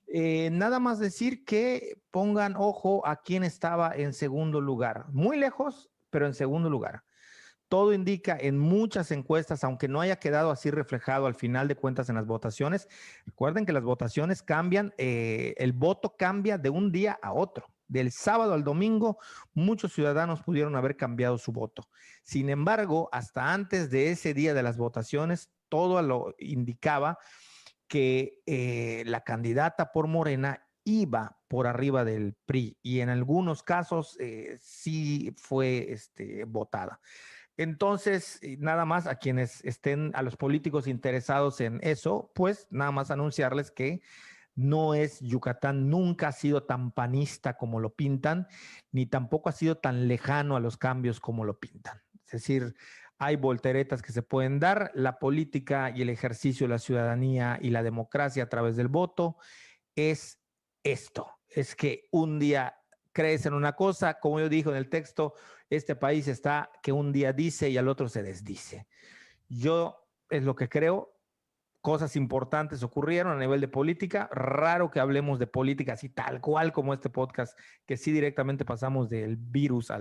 Nada más decir que pongan ojo a quién estaba en segundo lugar, muy lejos, pero en segundo lugar. Todo indica en muchas encuestas, aunque no haya quedado así reflejado al final de cuentas en las votaciones, recuerden que las votaciones cambian, el voto cambia de un día a otro. Del sábado al domingo, muchos ciudadanos pudieron haber cambiado su voto. Sin embargo, hasta antes de ese día de las votaciones, todo lo indicaba que la candidata por Morena iba por arriba del PRI y en algunos casos sí fue votada. Entonces, nada más a quienes estén, a los políticos interesados en eso, pues nada más anunciarles que no es Yucatán, nunca ha sido tan panista como lo pintan, ni tampoco ha sido tan lejano a los cambios como lo pintan. Es decir, hay volteretas que se pueden dar, la política y el ejercicio de la ciudadanía y la democracia a través del voto es esto, es que un día crees en una cosa, como yo dije en el texto, este país está que un día dice y al otro se desdice. Yo es lo que creo, cosas importantes ocurrieron a nivel de política, raro que hablemos de política así tal cual como este podcast, que sí directamente pasamos del virus a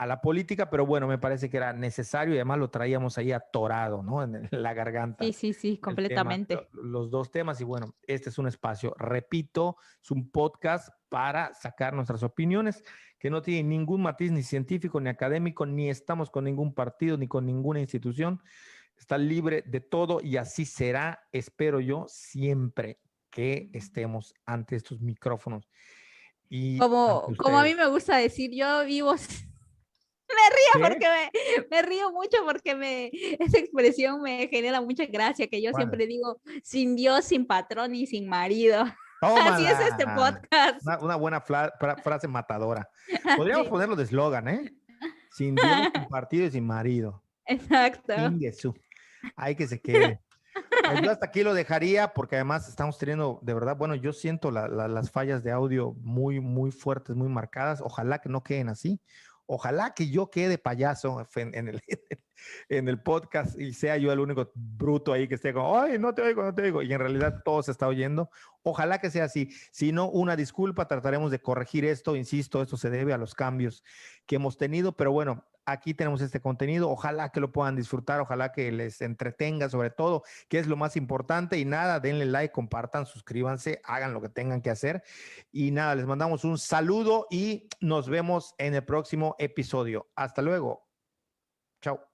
la política, pero bueno, me parece que era necesario y además lo traíamos ahí atorado, ¿no? En la garganta Sí, el tema, completamente. los dos temas y bueno, este es un espacio, repito, es un podcast para sacar nuestras opiniones que no tienen ningún matiz ni científico ni académico, ni estamos con ningún partido ni con ninguna institución, está libre de todo y así será, espero yo, siempre que estemos ante estos micrófonos y ante Como a mí ustedes. me gusta decir, yo vivo, me río ¿Qué? porque me río mucho porque esa expresión me genera mucha gracia, que yo ¿Cuál? siempre digo, sin Dios, sin patrón y sin marido. Así es este Tómala. podcast. Una buena frase matadora. Podríamos Sí, ponerlo de eslogan, ¿eh? Sin Dios, sin partido y sin marido. exacto. Ingesu. Hay que se quede. Pues yo hasta aquí lo dejaría porque además estamos teniendo, de verdad, bueno, yo siento las fallas de audio muy, muy fuertes, muy marcadas. Ojalá que no queden así. Ojalá que yo quede payaso en en el podcast y sea yo el único bruto ahí que esté como, ay, no te oigo, no te oigo. Y en realidad todo se está oyendo. Ojalá que sea así. Si no, una disculpa, trataremos de corregir esto. Insisto, esto se debe a los cambios que hemos tenido. Pero bueno, aquí tenemos este contenido. Ojalá que lo puedan disfrutar, ojalá que les entretenga sobre todo, que es lo más importante. Y nada, denle like, compartan, suscríbanse, hagan lo que tengan que hacer. Y nada, les mandamos un saludo y nos vemos en el próximo episodio. Hasta luego. Chao.